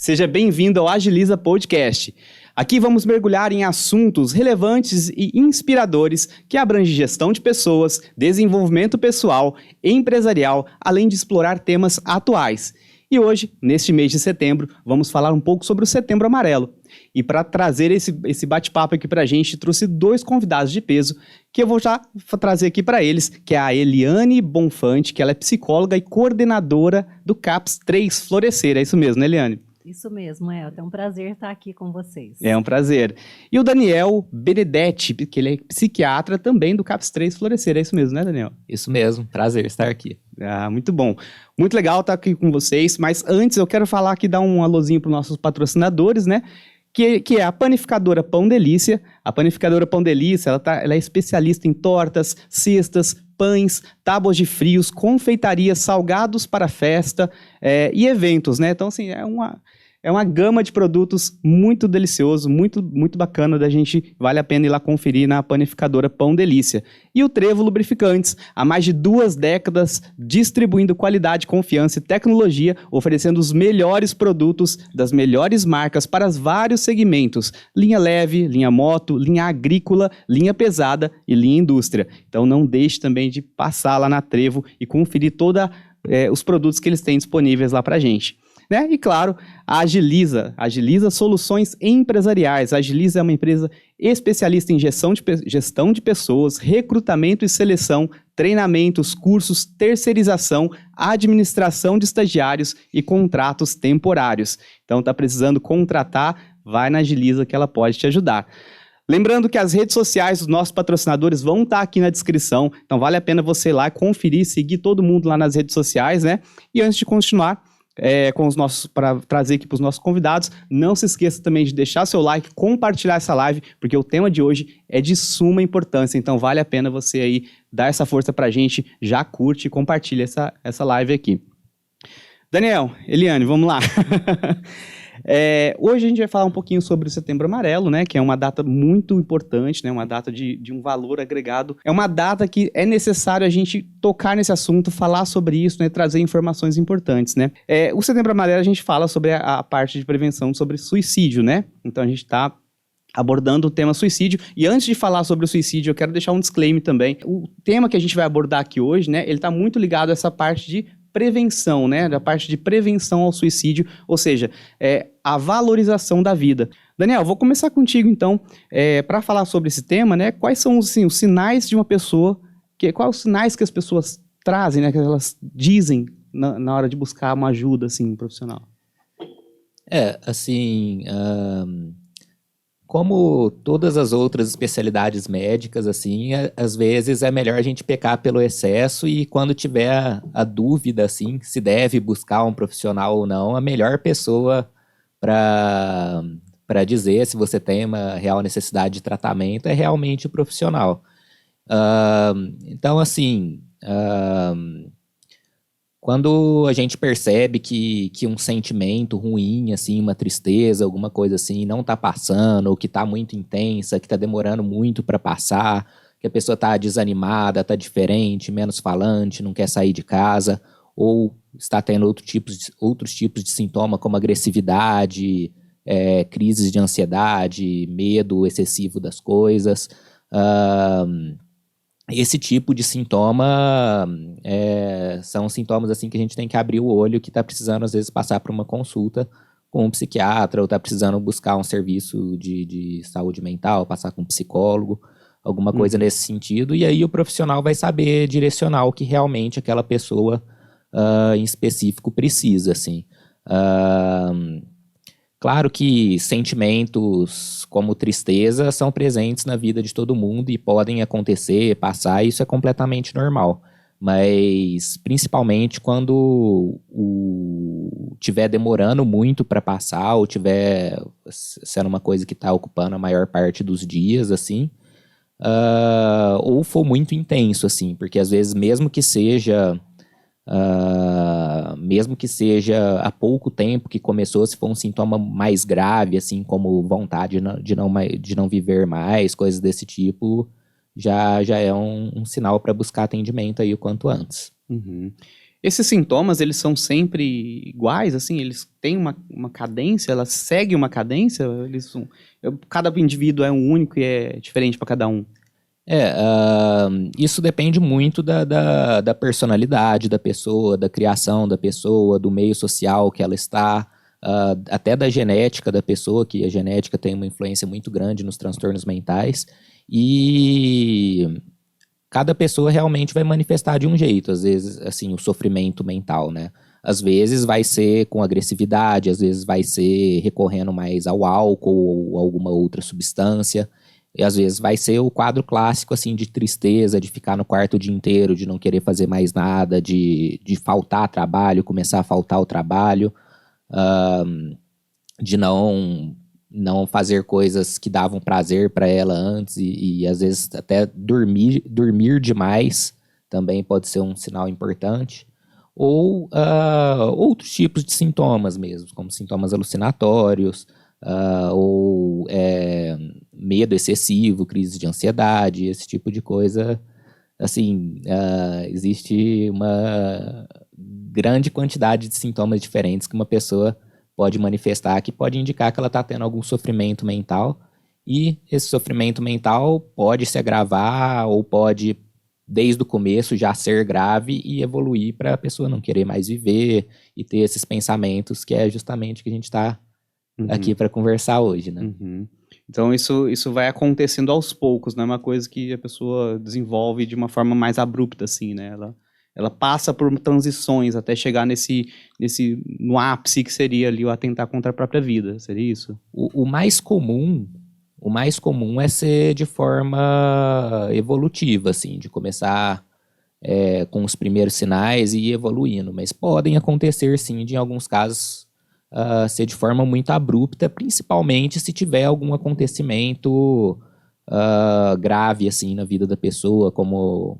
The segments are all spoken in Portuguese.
Seja bem-vindo ao Agiliza Podcast. Aqui vamos mergulhar em assuntos relevantes e inspiradores que abrangem gestão de pessoas, desenvolvimento pessoal, empresarial, além de explorar temas atuais. E hoje, neste mês de setembro, vamos falar um pouco sobre o Setembro Amarelo. E para trazer esse bate-papo aqui para a gente, trouxe dois convidados de peso, que eu vou já trazer aqui para eles, que é a Eliane Bonfante, que ela é psicóloga e coordenadora do CAPS 3 Florescer. É isso mesmo, né, Eliane? Isso mesmo, é um prazer estar aqui com vocês. É um prazer. E o Daniel Benedetti, que ele é psiquiatra também do CAPS 3 Florescer. É isso mesmo, né, Daniel? Isso mesmo, prazer estar aqui. Ah, muito bom. Muito legal estar aqui com vocês, mas antes eu quero falar aqui, dar um alôzinho para os nossos patrocinadores, né? Que é a Panificadora Pão Delícia. A Panificadora Pão Delícia, ela é especialista em tortas, cestas, pães, tábuas de frios, confeitarias, salgados para festa e eventos, né? Então, assim, é uma gama de produtos muito delicioso, muito, muito bacana da gente, vale a pena ir lá conferir na Panificadora Pão Delícia. E o Trevo Lubrificantes, há mais de 2 décadas, distribuindo qualidade, confiança e tecnologia, oferecendo os melhores produtos das melhores marcas para os vários segmentos, linha leve, linha moto, linha agrícola, linha pesada e linha indústria. Então não deixe também de passar lá na Trevo e conferir todos os produtos que eles têm disponíveis lá para a gente. Né? E claro, a Agiliza Soluções Empresariais. A Agiliza é uma empresa especialista em gestão de pessoas, recrutamento e seleção, treinamentos, cursos, terceirização, administração de estagiários e contratos temporários. Então, está precisando contratar, vai na Agiliza que ela pode te ajudar. Lembrando que as redes sociais dos nossos patrocinadores vão estar aqui na descrição, então vale a pena você ir lá conferir, seguir todo mundo lá nas redes sociais, né? E antes de continuar, para trazer aqui para os nossos convidados, não se esqueça também de deixar seu like, compartilhar essa live, porque o tema de hoje é de suma importância, então vale a pena você aí dar essa força para a gente, já curte e compartilha essa live aqui. Daniel, Eliane, vamos lá. Hoje a gente vai falar um pouquinho sobre o Setembro Amarelo, né, que é uma data muito importante, né, uma data de um valor agregado. É uma data que é necessário a gente tocar nesse assunto, falar sobre isso, né, trazer informações importantes, né. O Setembro Amarelo a gente fala sobre a parte de prevenção sobre suicídio, né, então a gente está abordando o tema suicídio. E antes de falar sobre o suicídio, eu quero deixar um disclaimer também. O tema que a gente vai abordar aqui hoje, né, ele está muito ligado a essa parte de prevenção, né, da parte de prevenção ao suicídio, ou seja, a valorização da vida. Daniel, vou começar contigo então, para falar sobre esse tema, né, quais são assim, os sinais de uma pessoa, quais os sinais que as pessoas trazem, né, que elas dizem na hora de buscar uma ajuda assim, profissional? Como todas as outras especialidades médicas, assim, às vezes é melhor a gente pecar pelo excesso e quando tiver a dúvida, assim, se deve buscar um profissional ou não, a melhor pessoa para dizer se você tem uma real necessidade de tratamento é realmente o profissional. Então, assim, quando a gente percebe que um sentimento ruim, assim, uma tristeza, alguma coisa assim, não está passando, ou que está muito intensa, que está demorando muito para passar, que a pessoa está desanimada, está diferente, menos falante, não quer sair de casa, ou está tendo outros tipos de sintoma, como agressividade, crises de ansiedade, medo excessivo das coisas. Esse tipo de sintoma são sintomas assim que a gente tem que abrir o olho, que está precisando às vezes passar por uma consulta com um psiquiatra ou está precisando buscar um serviço de saúde mental, passar com um psicólogo, alguma coisa nesse sentido, e aí o profissional vai saber direcionar o que realmente aquela pessoa em específico precisa, assim. Claro que sentimentos como tristeza são presentes na vida de todo mundo e podem acontecer, passar, isso é completamente normal. Mas, principalmente quando estiver demorando muito para passar ou tiver sendo uma coisa que está ocupando a maior parte dos dias, assim, ou for muito intenso, assim, porque às vezes mesmo que seja há pouco tempo que começou, se for um sintoma mais grave, assim, como vontade de não viver mais, coisas desse tipo, já é um sinal para buscar atendimento aí o quanto antes. Uhum. Esses sintomas, eles são sempre iguais, assim? Eles têm uma cadência? Elas seguem uma cadência? Cada indivíduo é um único e é diferente para cada um? Isso depende muito da personalidade da pessoa, da criação da pessoa, do meio social que ela está, até da genética da pessoa, que a genética tem uma influência muito grande nos transtornos mentais, e cada pessoa realmente vai manifestar de um jeito, às vezes, assim, o sofrimento mental, né? Às vezes vai ser com agressividade, às vezes vai ser recorrendo mais ao álcool ou alguma outra substância, e às vezes vai ser o quadro clássico, assim, de tristeza, de ficar no quarto o dia inteiro, de não querer fazer mais nada, de faltar trabalho, começar a faltar o trabalho, de não fazer coisas que davam prazer para ela antes e às vezes até dormir demais também pode ser um sinal importante. Ou outros tipos de sintomas mesmo, como sintomas alucinatórios, ou medo excessivo, crise de ansiedade, esse tipo de coisa. Assim, existe uma grande quantidade de sintomas diferentes que uma pessoa pode manifestar, que pode indicar que ela está tendo algum sofrimento mental, e esse sofrimento mental pode se agravar ou pode, desde o começo, já ser grave e evoluir para a pessoa não querer mais viver e ter esses pensamentos, que é justamente o que a gente está aqui para conversar hoje, né? Então isso vai acontecendo aos poucos, não é uma coisa que a pessoa desenvolve de uma forma mais abrupta, assim, né? Ela passa por transições até chegar no ápice que seria ali o atentar contra a própria vida, seria isso? O mais comum é ser de forma evolutiva, assim, de começar com os primeiros sinais e ir evoluindo, mas podem acontecer, sim, de em alguns casos ser de forma muito abrupta, principalmente se tiver algum acontecimento grave, assim, na vida da pessoa, como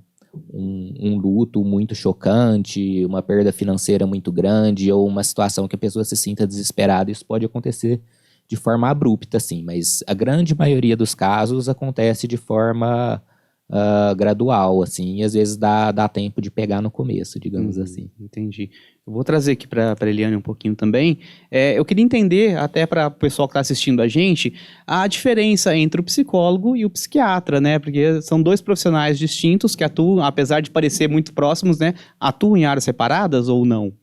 um luto muito chocante, uma perda financeira muito grande, ou uma situação que a pessoa se sinta desesperada. Isso pode acontecer de forma abrupta, sim, mas a grande maioria dos casos acontece de forma gradual, assim, e às vezes dá tempo de pegar no começo, digamos assim. Entendi. Eu vou trazer aqui para a Eliane um pouquinho também. Eu queria entender, até para o pessoal que está assistindo a gente, a diferença entre o psicólogo e o psiquiatra, né? Porque são dois profissionais distintos que atuam, apesar de parecer muito próximos, né? Atuam em áreas separadas ou não?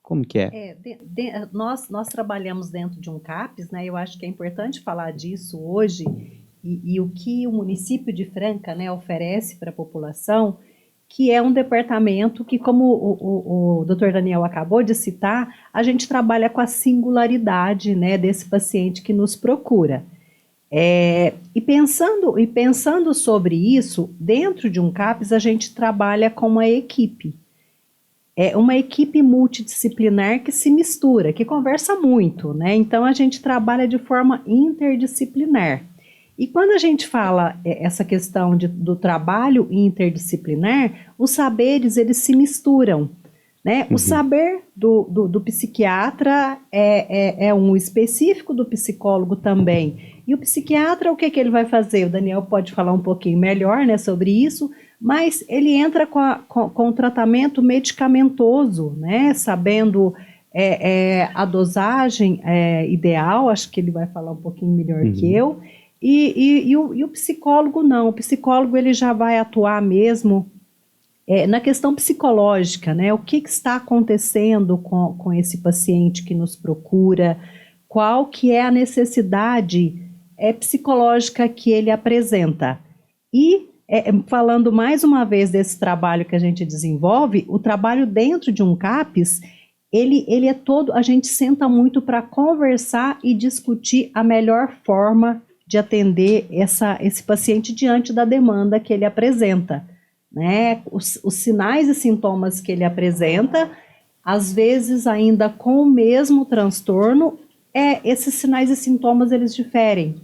Como que é? Nós trabalhamos dentro de um CAPS, né? Eu acho que é importante falar disso hoje. E o que o município de Franca, né, oferece para a população, que é um departamento que, como o Dr. Daniel acabou de citar, a gente trabalha com a singularidade, né, desse paciente que nos procura. E pensando sobre isso, dentro de um CAPS a gente trabalha com uma equipe. É uma equipe multidisciplinar que se mistura, que conversa muito, né? Então a gente trabalha de forma interdisciplinar. E quando a gente fala essa questão do trabalho interdisciplinar, os saberes, eles se misturam, né? O saber do psiquiatra é um específico, do psicólogo também. E o psiquiatra, o que ele vai fazer? O Daniel pode falar um pouquinho melhor, né, sobre isso, mas ele entra com o tratamento medicamentoso, né? Sabendo a dosagem ideal, acho que ele vai falar um pouquinho melhor que eu. E o psicólogo não, o psicólogo ele já vai atuar mesmo na questão psicológica, né? O que está acontecendo com esse paciente que nos procura, qual que é a necessidade psicológica que ele apresenta. E falando mais uma vez desse trabalho que a gente desenvolve, o trabalho dentro de um CAPS, ele é todo, a gente senta muito para conversar e discutir a melhor forma de atender esse paciente diante da demanda que ele apresenta, né? Os sinais e sintomas que ele apresenta, às vezes ainda com o mesmo transtorno, esses sinais e sintomas eles diferem.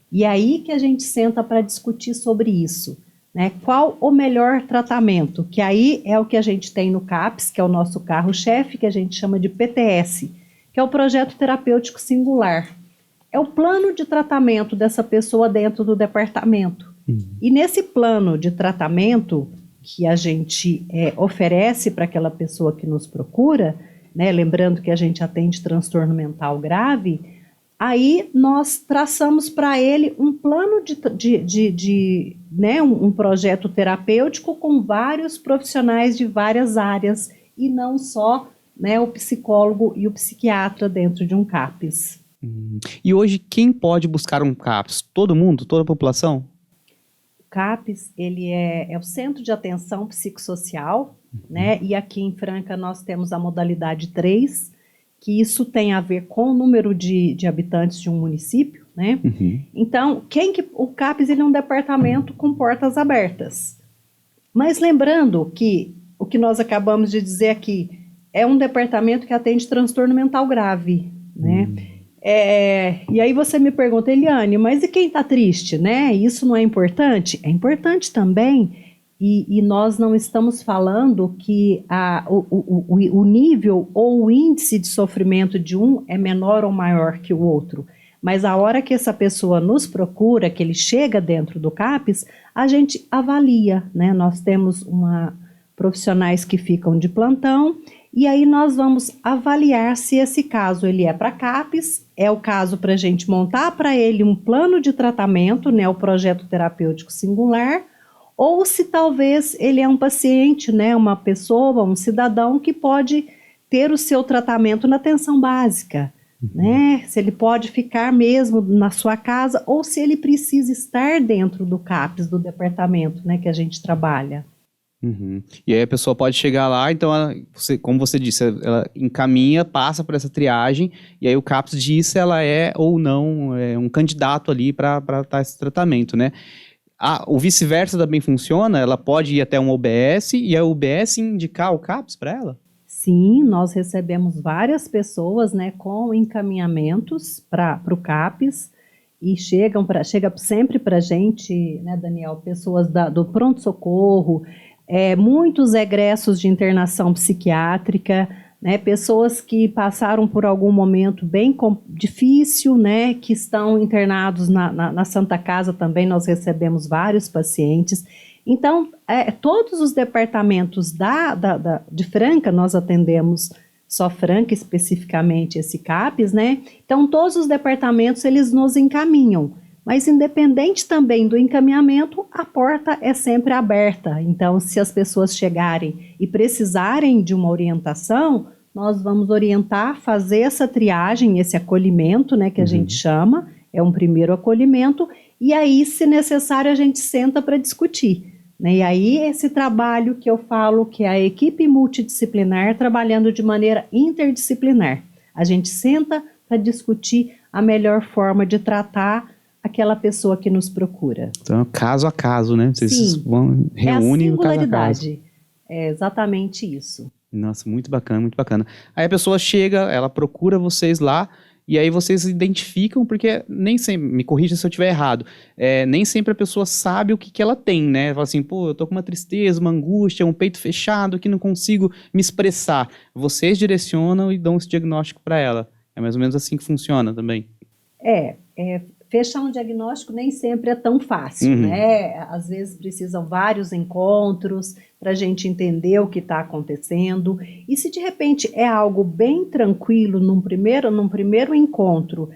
E aí que a gente senta para discutir sobre isso, né? Qual o melhor tratamento? Que aí é o que a gente tem no CAPS, que é o nosso carro-chefe, que a gente chama de PTS, que é o Projeto Terapêutico Singular. É o plano de tratamento dessa pessoa dentro do departamento. E nesse plano de tratamento, que a gente oferece para aquela pessoa que nos procura, né, lembrando que a gente atende transtorno mental grave, aí nós traçamos para ele um plano né, um projeto terapêutico com vários profissionais de várias áreas e não só, né, o psicólogo e o psiquiatra dentro de um CAPS. E hoje quem pode buscar um CAPS? Todo mundo? Toda a população? O CAPS, ele é o Centro de Atenção Psicossocial, né? E aqui em Franca nós temos a modalidade 3, que isso tem a ver com o número de habitantes de um município, né? Então, o CAPS ele é um departamento com portas abertas. Mas lembrando que o que nós acabamos de dizer aqui é um departamento que atende transtorno mental grave, né? E aí você me pergunta, Eliane, mas e quem está triste, né? Isso não é importante? É importante também, e nós não estamos falando que o nível ou o índice de sofrimento de um é menor ou maior que o outro. Mas a hora que essa pessoa nos procura, que ele chega dentro do CAPS, a gente avalia, né? Nós temos profissionais que ficam de plantão, e aí nós vamos avaliar se esse caso ele é para CAPS, é o caso para a gente montar para ele um plano de tratamento, né, o projeto terapêutico singular, ou se talvez ele é um paciente, né, uma pessoa, um cidadão que pode ter o seu tratamento na atenção básica, né, se ele pode ficar mesmo na sua casa ou se ele precisa estar dentro do CAPS, do departamento, né, que a gente trabalha. E aí a pessoa pode chegar lá, então, como você disse, ela encaminha, passa por essa triagem, e aí o CAPS diz se ela é ou não um candidato ali para estar esse tratamento, né? O vice-versa também funciona? Ela pode ir até um UBS e a UBS indicar o CAPS para ela? Sim, nós recebemos várias pessoas, né, com encaminhamentos para o CAPS, e chega sempre para a gente, né, Daniel, pessoas do pronto-socorro, muitos egressos de internação psiquiátrica, né, pessoas que passaram por algum momento bem difícil, né, que estão internados na Santa Casa também, nós recebemos vários pacientes. Então, todos os departamentos de Franca, nós atendemos só Franca especificamente esse CAPS, né, então todos os departamentos eles nos encaminham. Mas independente também do encaminhamento, a porta é sempre aberta. Então, se as pessoas chegarem e precisarem de uma orientação, nós vamos orientar, fazer essa triagem, esse acolhimento, né, que a gente chama, é um primeiro acolhimento, e aí, se necessário, a gente senta para discutir, né? E aí, esse trabalho que eu falo, que é a equipe multidisciplinar trabalhando de maneira interdisciplinar. A gente senta para discutir a melhor forma de tratar aquela pessoa que nos procura. Então, caso a caso, né? Vocês Sim, reúnem a o caso a caso. singularidade. É exatamente isso. Nossa, muito bacana, muito bacana. Aí a pessoa chega, ela procura vocês lá, e aí vocês identificam, porque nem sempre, me corrija se eu estiver errado, nem sempre a pessoa sabe o que ela tem, né? Fala assim, pô, eu tô com uma tristeza, uma angústia, um peito fechado, que não consigo me expressar. Vocês direcionam e dão esse diagnóstico para ela. É mais ou menos assim que funciona também. Fechar um diagnóstico nem sempre é tão fácil, né? Às vezes precisam vários encontros para a gente entender o que está acontecendo. E se de repente é algo bem tranquilo, num primeiro encontro,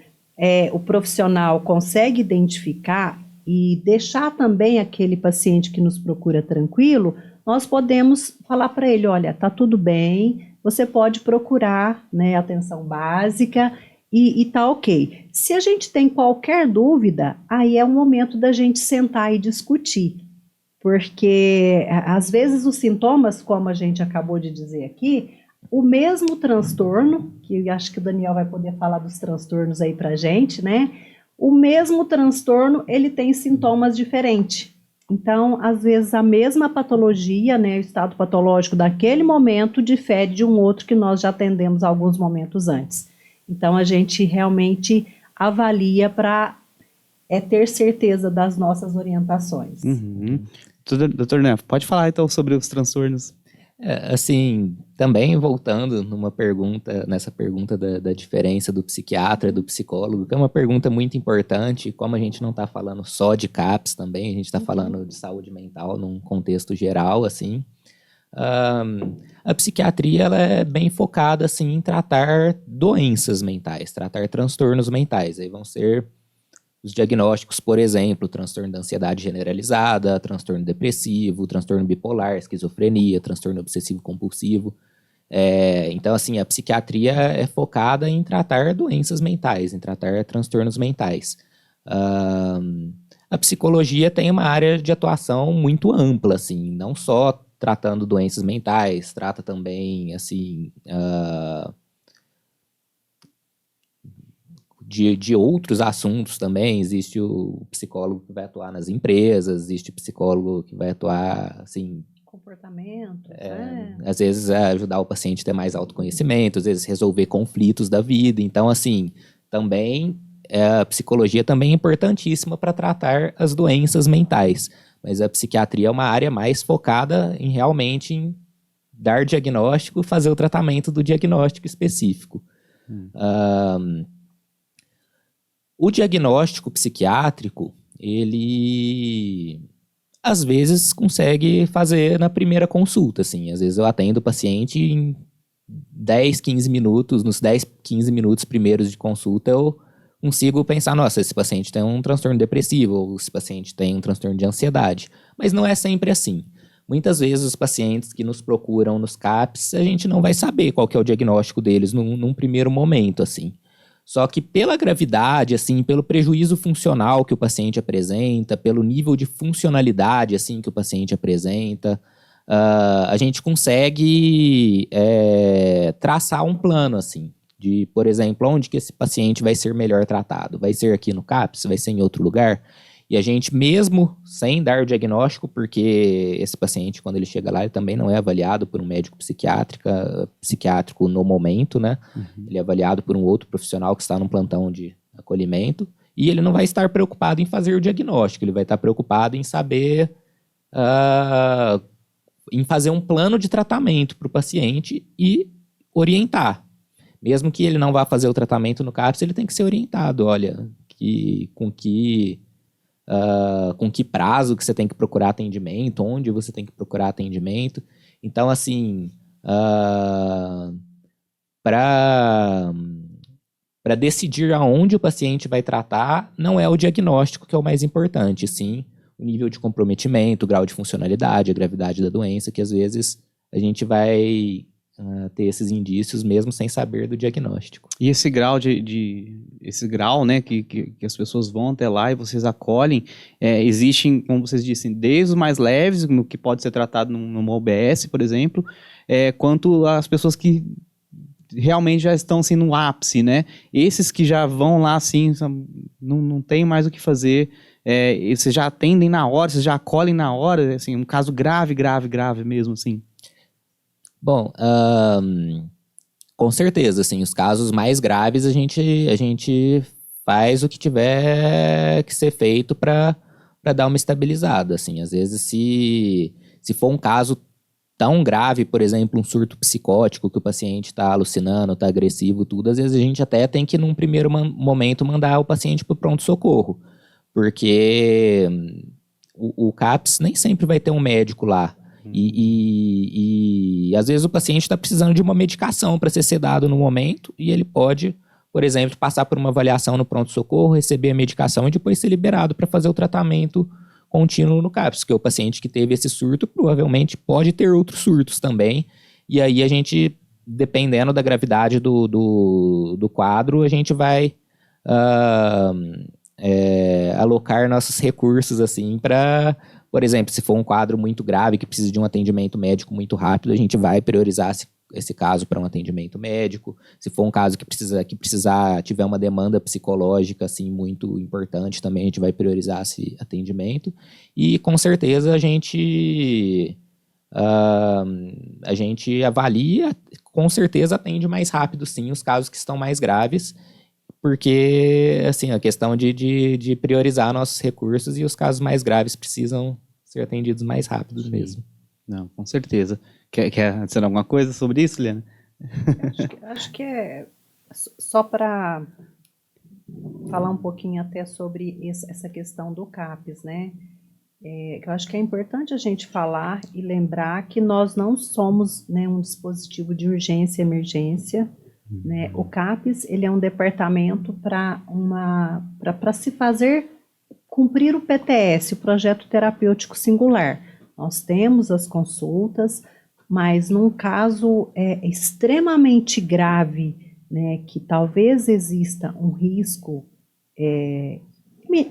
o profissional consegue identificar e deixar também aquele paciente que nos procura tranquilo, nós podemos falar para ele, olha, tá tudo bem, você pode procurar, né, atenção básica, e tá ok. Se a gente tem qualquer dúvida, aí é o momento da gente sentar e discutir. Porque, às vezes, os sintomas, como a gente acabou de dizer aqui, o mesmo transtorno, que eu acho que o Daniel vai poder falar dos transtornos aí pra gente, né? O mesmo transtorno, ele tem sintomas diferentes. Então, às vezes, a mesma patologia, né, o estado patológico daquele momento difere de um outro que nós já atendemos alguns momentos antes. Então, a gente realmente avalia para ter certeza das nossas orientações. Doutor Neff, pode falar então sobre os transtornos? Assim, também voltando nessa pergunta da diferença do psiquiatra e do psicólogo, que é uma pergunta muito importante, como a gente não está falando só de CAPS também, a gente está falando de saúde mental num contexto geral, assim. A psiquiatria, ela é bem focada, assim, em tratar doenças mentais, tratar transtornos mentais. Aí vão ser os diagnósticos, por exemplo, transtorno da ansiedade generalizada, transtorno depressivo, transtorno bipolar, esquizofrenia, transtorno obsessivo-compulsivo. Então, assim, a psiquiatria é focada em tratar doenças mentais, em tratar transtornos mentais. A psicologia tem uma área de atuação muito ampla, assim, não só tratando doenças mentais, trata também, assim, de outros assuntos também. Existe o psicólogo que vai atuar nas empresas, existe o psicólogo que vai atuar, assim... Comportamento, Às vezes ajudar o paciente a ter mais autoconhecimento, às vezes resolver conflitos da vida. Então, assim, também a psicologia também é importantíssima para tratar as doenças mentais. Mas a psiquiatria é uma área mais focada em realmente em dar diagnóstico, fazer o tratamento do diagnóstico específico. O diagnóstico psiquiátrico, ele às vezes consegue fazer na primeira consulta, assim. Às vezes eu atendo o paciente em 10, 15 minutos, nos 10, 15 minutos primeiros de consulta eu consigo pensar, nossa, esse paciente tem um transtorno depressivo, ou esse paciente tem um transtorno de ansiedade. Mas não é sempre assim. Muitas vezes os pacientes que nos procuram nos CAPs, a gente não vai saber qual que é o diagnóstico deles num primeiro momento, assim. Só que pela gravidade, assim, pelo prejuízo funcional que o paciente apresenta, pelo nível de funcionalidade, assim, que o paciente apresenta, a gente consegue traçar um plano, assim, de, por exemplo, onde que esse paciente vai ser melhor tratado. Vai ser aqui no CAPS? Vai ser em outro lugar? E a gente, mesmo sem dar o diagnóstico, porque esse paciente, quando ele chega lá, ele também não é avaliado por um médico psiquiátrico no momento, né? Ele é avaliado por um outro profissional que está num plantão de acolhimento, e ele não vai estar preocupado em fazer o diagnóstico, ele vai estar preocupado em saber, em fazer um plano de tratamento para o paciente e orientar. Mesmo que ele não vá fazer o tratamento no CAPS, ele tem que ser orientado, olha, com que prazo que você tem que procurar atendimento, onde você tem que procurar atendimento. Então, assim, para decidir aonde o paciente vai tratar, não é o diagnóstico que é o mais importante, sim o nível de comprometimento, o grau de funcionalidade, a gravidade da doença, que às vezes a gente vai ter esses indícios mesmo sem saber do diagnóstico. E esse grau esse grau, né, que as pessoas vão até lá e vocês acolhem, existem, como vocês disseram, desde os mais leves, no que pode ser tratado numa OBS, por exemplo, quanto as pessoas que realmente já estão assim no ápice, né? Esses que já vão lá assim, não tem mais o que fazer, vocês já atendem na hora, vocês já acolhem na hora, assim, um caso grave mesmo, assim. Bom, com certeza, assim, os casos mais graves a gente faz o que tiver que ser feito para dar uma estabilizada, assim. Às vezes, se for um caso tão grave, por exemplo, um surto psicótico, que o paciente está alucinando, está agressivo, tudo, às vezes a gente até tem que, num primeiro momento, mandar o paciente para o pronto-socorro, porque o CAPS nem sempre vai ter um médico lá. E às vezes o paciente está precisando de uma medicação para ser sedado no momento e ele pode, por exemplo, passar por uma avaliação no pronto-socorro, receber a medicação e depois ser liberado para fazer o tratamento contínuo no CAPS, porque o paciente que teve esse surto provavelmente pode ter outros surtos também, e aí a gente, dependendo da gravidade do quadro, a gente vai alocar nossos recursos assim para... Por exemplo, se for um quadro muito grave que precisa de um atendimento médico muito rápido, a gente vai priorizar esse caso para um atendimento médico. Se for um caso que tiver uma demanda psicológica assim, muito importante, também a gente vai priorizar esse atendimento. E com certeza a gente avalia, com certeza atende mais rápido sim os casos que estão mais graves, porque assim, a questão de priorizar nossos recursos e os casos mais graves precisam ser atendidos mais rápidos mesmo. Não, com certeza. Quer adicionar alguma coisa sobre isso, Liana? Acho que é só para falar um pouquinho até sobre essa questão do CAPES, né? Eu acho que é importante a gente falar e lembrar que nós não somos, né, um dispositivo de urgência e emergência, né? O CAPES, ele é um departamento para se fazer cumprir o PTS, o Projeto Terapêutico Singular. Nós temos as consultas, mas num caso extremamente grave, né, que talvez exista um risco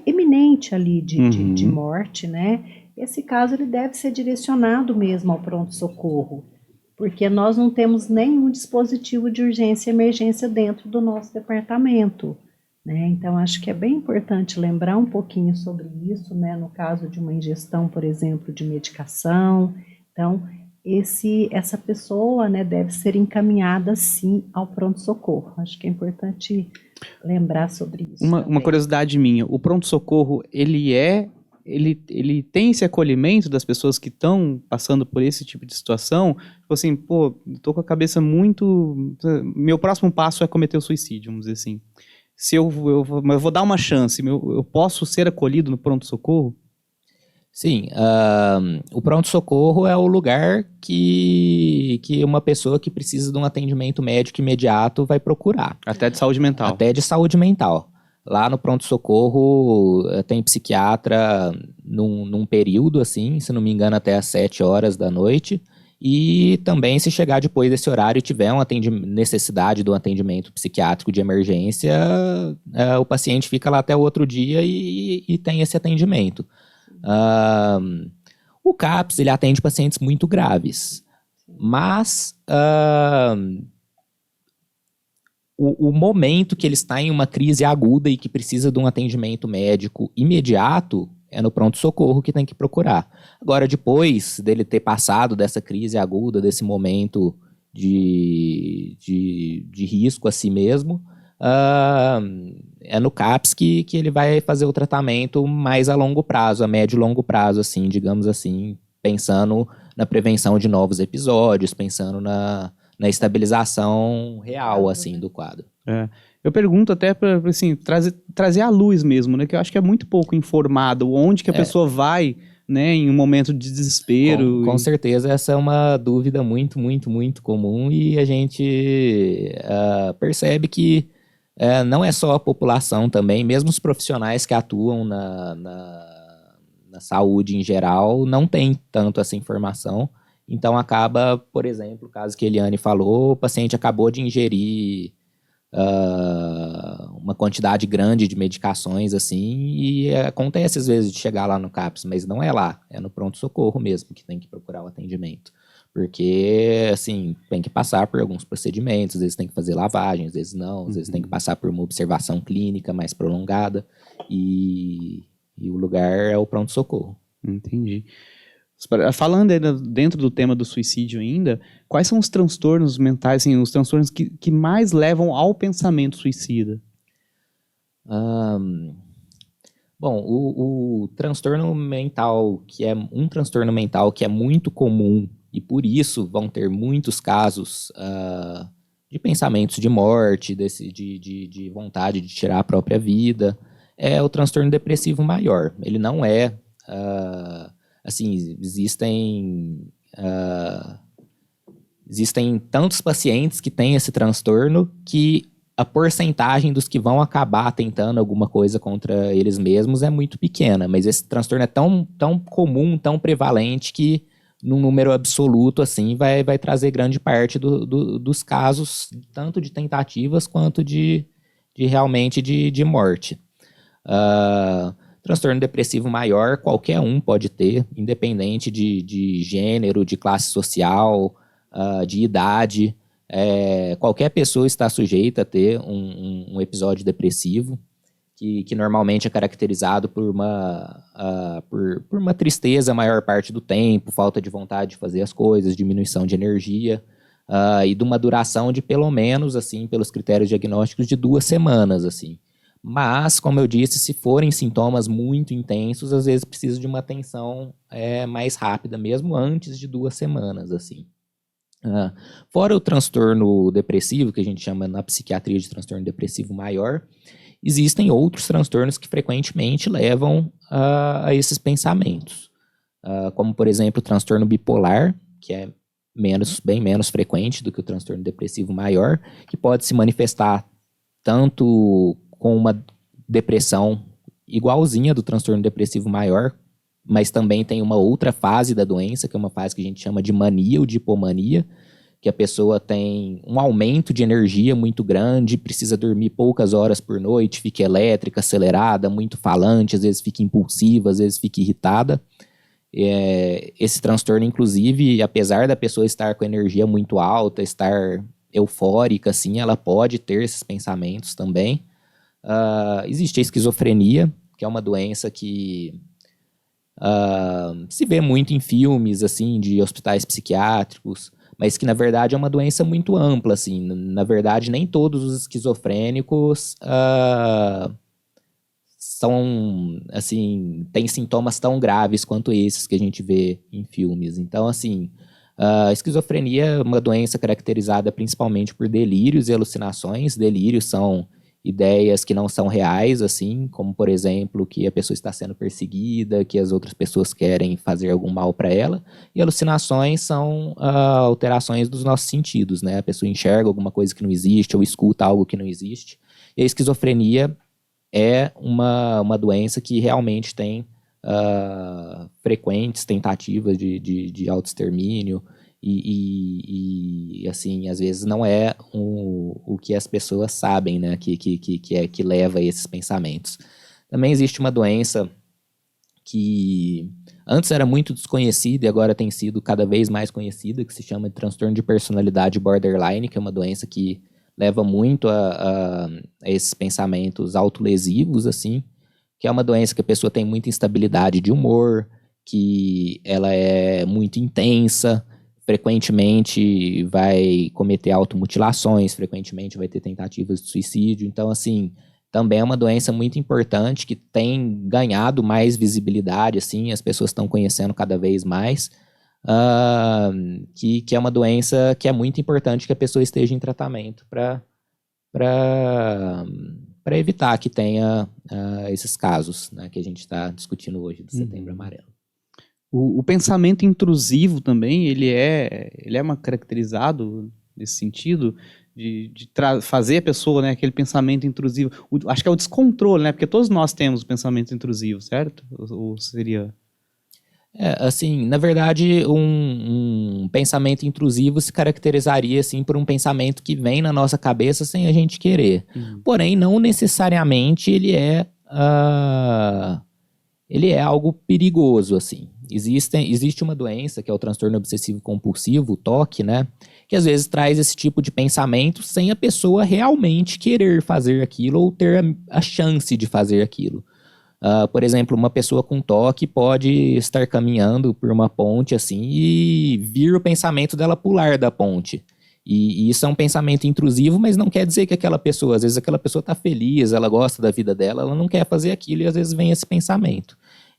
iminente ali de morte, né? Esse caso ele deve ser direcionado mesmo ao pronto-socorro, porque nós não temos nenhum dispositivo de urgência e emergência dentro do nosso departamento, né? Então, acho que é bem importante lembrar um pouquinho sobre isso, né? No caso de uma ingestão, por exemplo, de medicação. Então, essa pessoa, né, deve ser encaminhada, sim, ao pronto-socorro. Acho que é importante lembrar sobre isso. Uma curiosidade minha, o pronto-socorro, ele tem esse acolhimento das pessoas que estão passando por esse tipo de situação? Tipo assim, pô, tô com a cabeça muito... Meu próximo passo é cometer o suicídio, vamos dizer assim. Se eu vou dar uma chance, eu posso ser acolhido no pronto-socorro? Sim, o pronto-socorro é o lugar que uma pessoa que precisa de um atendimento médico imediato vai procurar. Até de saúde mental. Até de saúde mental. Lá no pronto-socorro tem psiquiatra num período, assim, se não me engano, até às 7 horas da noite. E também, se chegar depois desse horário e tiver necessidade do atendimento psiquiátrico de emergência, o paciente fica lá até o outro dia e tem esse atendimento. O CAPS, ele atende pacientes muito graves, mas o momento que ele está em uma crise aguda e que precisa de um atendimento médico imediato é no pronto-socorro que tem que procurar. Agora, depois dele ter passado dessa crise aguda, desse momento de risco a si mesmo, é no CAPS que ele vai fazer o tratamento mais a longo prazo, a médio e longo prazo, assim, digamos assim, pensando na prevenção de novos episódios, pensando na estabilização real, assim, do quadro. Eu pergunto até para assim, trazer à luz mesmo, né? Que eu acho que é muito pouco informado onde que a pessoa vai, né? Em um momento de desespero. Com certeza, essa é uma dúvida muito, muito, muito comum e a gente percebe que não é só a população também, mesmo os profissionais que atuam na saúde em geral, não tem tanto essa informação. Então acaba, por exemplo, o caso que a Eliane falou, o paciente acabou de ingerir uma quantidade grande de medicações, assim, e acontece às vezes de chegar lá no CAPS, mas não é lá, é no pronto-socorro mesmo que tem que procurar o atendimento. Porque, assim, tem que passar por alguns procedimentos, às vezes tem que fazer lavagem, às vezes não, às vezes tem que passar por uma observação clínica mais prolongada, e o lugar é o pronto-socorro. Entendi. Falando dentro do tema do suicídio ainda, quais são os transtornos mentais, assim, os transtornos que mais levam ao pensamento suicida? Bom, o transtorno mental, que é um transtorno mental que é muito comum, e por isso vão ter muitos casos de pensamentos de morte, de vontade de tirar a própria vida, é o transtorno depressivo maior. Ele não é... assim, existem tantos pacientes que têm esse transtorno que a porcentagem dos que vão acabar tentando alguma coisa contra eles mesmos é muito pequena, mas esse transtorno é tão comum, tão prevalente que num número absoluto assim vai trazer grande parte dos casos, tanto de tentativas quanto de realmente de morte. Transtorno depressivo maior, qualquer um pode ter, independente de gênero, de classe social, de idade. Qualquer pessoa está sujeita a ter um episódio depressivo, que normalmente é caracterizado por uma tristeza a maior parte do tempo, falta de vontade de fazer as coisas, diminuição de energia, e de uma duração de pelo menos, assim, pelos critérios diagnósticos, de 2 semanas, assim. Mas, como eu disse, se forem sintomas muito intensos, às vezes precisa de uma atenção mais rápida, mesmo antes de 2 semanas, assim. Fora o transtorno depressivo, que a gente chama na psiquiatria de transtorno depressivo maior, existem outros transtornos que frequentemente levam a esses pensamentos. Como, por exemplo, o transtorno bipolar, que é bem menos frequente do que o transtorno depressivo maior, que pode se manifestar tanto com uma depressão igualzinha do transtorno depressivo maior, mas também tem uma outra fase da doença, que é uma fase que a gente chama de mania ou de hipomania, que a pessoa tem um aumento de energia muito grande, precisa dormir poucas horas por noite, fica elétrica, acelerada, muito falante, às vezes fica impulsiva, às vezes fica irritada. Esse transtorno, inclusive, apesar da pessoa estar com energia muito alta, estar eufórica, assim, ela pode ter esses pensamentos também. Existe a esquizofrenia, que é uma doença que se vê muito em filmes, assim, de hospitais psiquiátricos, mas que, na verdade, é uma doença muito ampla, assim. Na verdade, nem todos os esquizofrênicos são, assim, têm sintomas tão graves quanto esses que a gente vê em filmes. Então, assim, a esquizofrenia é uma doença caracterizada principalmente por delírios e alucinações. Delírios são ideias que não são reais, assim, como, por exemplo, que a pessoa está sendo perseguida, que as outras pessoas querem fazer algum mal para ela. E alucinações são alterações dos nossos sentidos, né? A pessoa enxerga alguma coisa que não existe ou escuta algo que não existe. E a esquizofrenia é uma doença que realmente tem frequentes tentativas de autoextermínio e assim, às vezes não é o que as pessoas sabem, né, que leva a esses pensamentos. Também existe uma doença que antes era muito desconhecida e agora tem sido cada vez mais conhecida, que se chama de transtorno de personalidade borderline, que é uma doença que leva muito a esses pensamentos autolesivos, assim, que é uma doença que a pessoa tem muita instabilidade de humor, que ela é muito intensa, frequentemente vai cometer automutilações, frequentemente vai ter tentativas de suicídio. Então, assim, também é uma doença muito importante que tem ganhado mais visibilidade, assim, as pessoas estão conhecendo cada vez mais, que é uma doença que é muito importante que a pessoa esteja em tratamento para evitar que tenha esses casos, né, que a gente está discutindo hoje do Setembro Amarelo. O pensamento intrusivo também, ele é caracterizado nesse sentido de fazer a pessoa, né, aquele pensamento intrusivo. Acho que é o descontrole, né, porque todos nós temos pensamentos intrusivos, certo? Ou seria... assim, na verdade, um pensamento intrusivo se caracterizaria, assim, por um pensamento que vem na nossa cabeça sem a gente querer. Porém, não necessariamente ele é algo perigoso, assim. Existe uma doença, que é o transtorno obsessivo compulsivo, o TOC, né? Que às vezes traz esse tipo de pensamento sem a pessoa realmente querer fazer aquilo ou ter a chance de fazer aquilo. Por exemplo, uma pessoa com TOC pode estar caminhando por uma ponte, assim, e vir o pensamento dela pular da ponte. E isso é um pensamento intrusivo, mas não quer dizer que aquela pessoa, às vezes aquela pessoa está feliz, ela gosta da vida dela, ela não quer fazer aquilo e às vezes vem esse pensamento.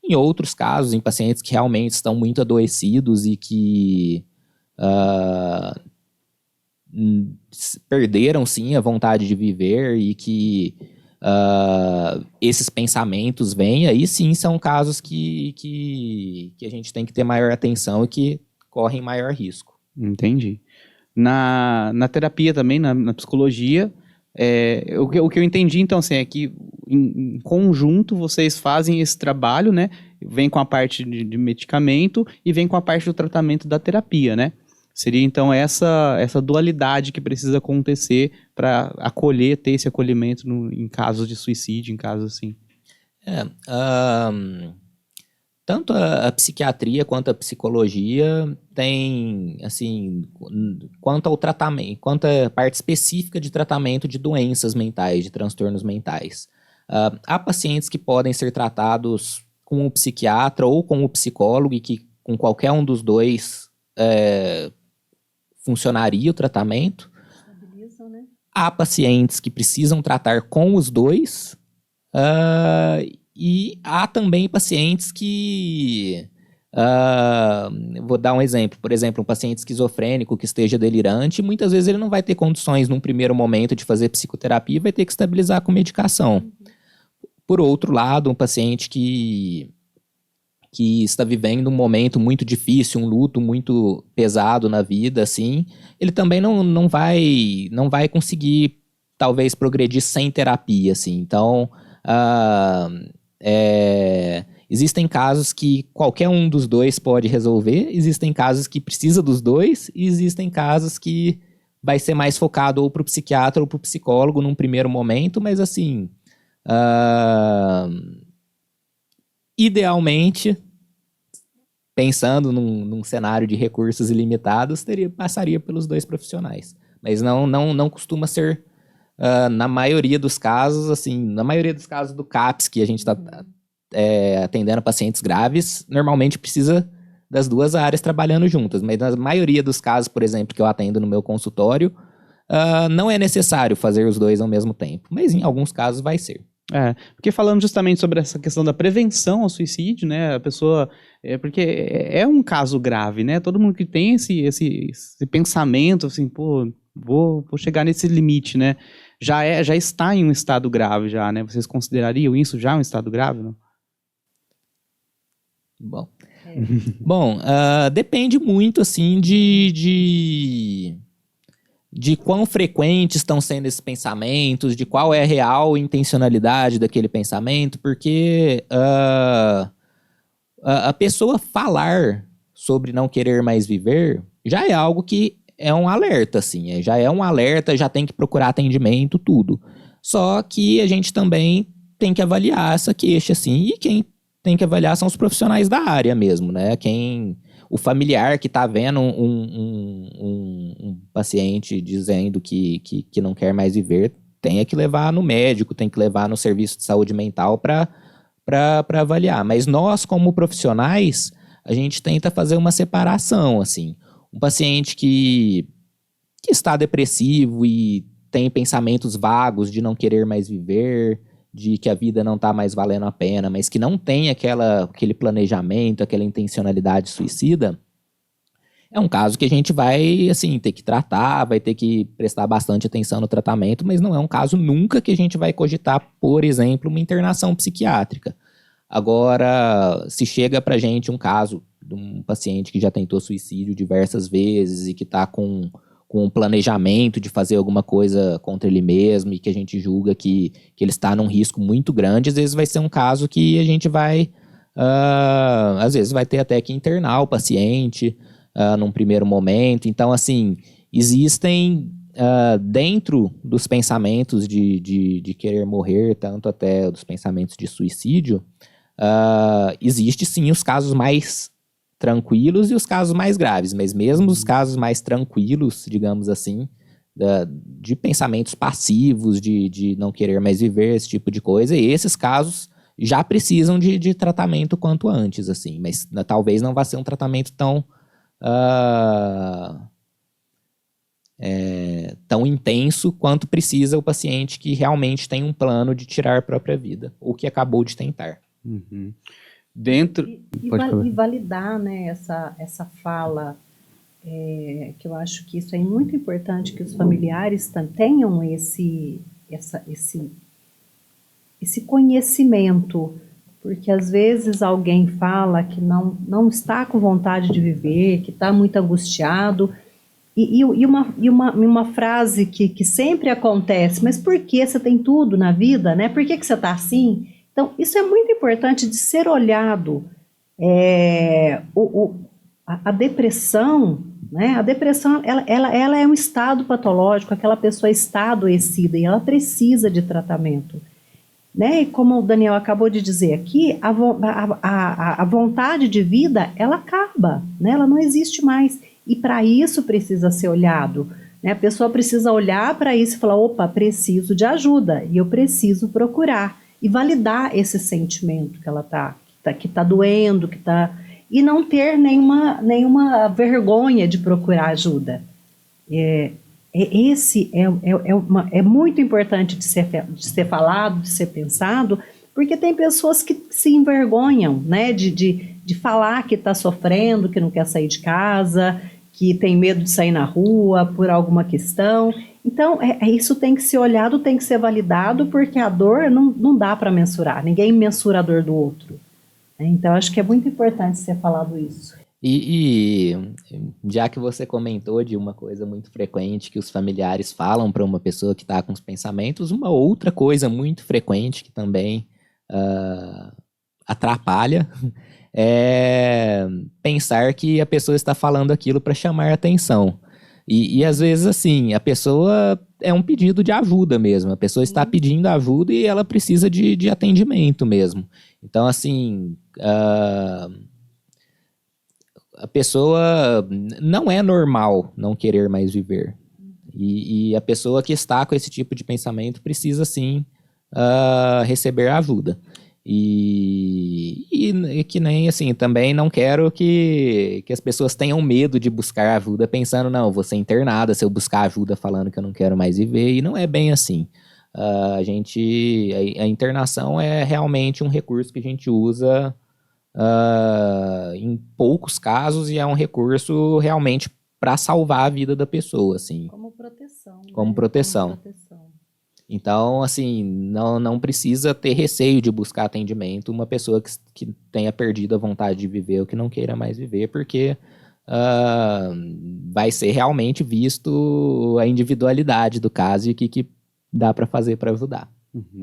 Em outros casos, em pacientes que realmente estão muito adoecidos e que perderam, sim, a vontade de viver e que esses pensamentos vêm, aí sim são casos que a gente tem que ter maior atenção e que correm maior risco. Entendi. Na terapia também, na psicologia, o que eu entendi, então, assim, é que em conjunto vocês fazem esse trabalho, né? Vem com a parte de medicamento e vem com a parte do tratamento da terapia, né? Seria, então, essa dualidade que precisa acontecer para ter esse acolhimento em casos de suicídio, em casos assim. Tanto a psiquiatria quanto a psicologia tem, assim, quanto ao tratamento, quanto à parte específica de tratamento de doenças mentais, de transtornos mentais. Há pacientes que podem ser tratados com o psiquiatra ou com o psicólogo e que com qualquer um dos dois funcionaria o tratamento. Estabilizam, né? Há pacientes que precisam tratar com os dois. E há também pacientes que Vou dar um exemplo. Por exemplo, um paciente esquizofrênico que esteja delirante, muitas vezes ele não vai ter condições num primeiro momento de fazer psicoterapia e vai ter que estabilizar com medicação. Por outro lado, um paciente que está vivendo um momento muito difícil, um luto muito pesado na vida, assim, ele também não vai conseguir, talvez, progredir sem terapia, assim. Então, existem casos que qualquer um dos dois pode resolver, existem casos que precisa dos dois, e existem casos que vai ser mais focado ou para o psiquiatra ou para o psicólogo num primeiro momento, mas assim, idealmente, pensando num cenário de recursos ilimitados, passaria pelos dois profissionais. Mas não costuma ser, na maioria dos casos, assim, na maioria dos casos do CAPS que a gente está atendendo pacientes graves, normalmente precisa das duas áreas trabalhando juntas, mas na maioria dos casos, por exemplo, que eu atendo no meu consultório, não é necessário fazer os dois ao mesmo tempo, mas em alguns casos vai ser. Porque falando justamente sobre essa questão da prevenção ao suicídio, né, a pessoa, porque é um caso grave, né, todo mundo que tem esse pensamento, assim, pô, vou chegar nesse limite, né, já está em um estado grave já, né, vocês considerariam isso já um estado grave, não? Bom, depende muito, assim, de quão frequentes estão sendo esses pensamentos, de qual é a real intencionalidade daquele pensamento, porque a pessoa falar sobre não querer mais viver já é algo que é um alerta, assim, já é um alerta, já tem que procurar atendimento, tudo. Só que a gente também tem que avaliar essa queixa, assim, e quem tem que avaliar são os profissionais da área mesmo, né? O familiar que está vendo um paciente dizendo que não quer mais viver, tem que levar no médico, tem que levar no serviço de saúde mental para avaliar. Mas nós, como profissionais, a gente tenta fazer uma separação, assim. Um paciente que está depressivo e tem pensamentos vagos de não querer mais viver, de que a vida não está mais valendo a pena, mas que não tem aquele planejamento, aquela intencionalidade suicida, é um caso que a gente vai, assim, ter que tratar, vai ter que prestar bastante atenção no tratamento, mas não é um caso nunca que a gente vai cogitar, por exemplo, uma internação psiquiátrica. Agora, se chega pra gente um caso de um paciente que já tentou suicídio diversas vezes e que está com um planejamento de fazer alguma coisa contra ele mesmo e que a gente julga que ele está num risco muito grande, às vezes vai ser um caso que a gente vai, às vezes vai ter até que internar o paciente num primeiro momento. Então, assim, existem dentro dos pensamentos de querer morrer, tanto até dos pensamentos de suicídio, existe sim os casos mais tranquilos e os casos mais graves, mas mesmo os casos mais tranquilos, digamos assim, de pensamentos passivos, de não querer mais viver, esse tipo de coisa, e esses casos já precisam de tratamento quanto antes, assim, mas talvez não vá ser um tratamento tão intenso quanto precisa o paciente que realmente tem um plano de tirar a própria vida, ou que acabou de tentar. Uhum. E validar, né, essa fala, que eu acho que isso é muito importante, que os familiares tenham esse conhecimento, porque às vezes alguém fala que não está com vontade de viver, que está muito angustiado, e uma frase que sempre acontece, mas por que você tem tudo na vida, né? Por que você está assim? Então, isso é muito importante de ser olhado. A depressão, né? A depressão, ela é um estado patológico, aquela pessoa está adoecida e ela precisa de tratamento. Né? E como o Daniel acabou de dizer aqui, a vontade de vida, ela acaba, né? Ela não existe mais. E para isso precisa ser olhado. Né? A pessoa precisa olhar para isso e falar, opa, preciso de ajuda e eu preciso procurar. E validar esse sentimento que ela que tá doendo, e não ter nenhuma vergonha de procurar ajuda. É muito importante de ser falado, de ser pensado, Porque tem pessoas que se envergonham, né, de falar que está sofrendo, que não quer sair de casa, que tem medo de sair na rua por alguma questão. Então, isso tem que ser olhado, tem que ser validado, porque a dor não dá para mensurar, ninguém mensura a dor do outro. Então, acho que é muito importante ser falado isso. E já que você comentou de uma coisa muito frequente que os familiares falam para uma pessoa que está com os pensamentos, uma outra coisa muito frequente que também atrapalha é pensar que a pessoa está falando aquilo para chamar atenção. E às vezes, assim, a pessoa é um pedido de ajuda mesmo. A pessoa está pedindo ajuda e ela precisa de atendimento mesmo. Então, assim, a pessoa não é normal não querer mais viver. E a pessoa que está com esse tipo de pensamento precisa, sim, receber ajuda. E que nem, assim, também não quero que as pessoas tenham medo de buscar ajuda pensando, não, vou ser internada se eu buscar ajuda falando que eu não quero mais viver, e não é bem assim. A internação é realmente um recurso que a gente usa em poucos casos e é um recurso realmente para salvar a vida da pessoa, assim. Como proteção. Como proteção. Então, assim, não precisa ter receio de buscar atendimento uma pessoa que tenha perdido a vontade de viver ou que não queira mais viver, porque vai ser realmente visto a individualidade do caso e o que dá para fazer para ajudar.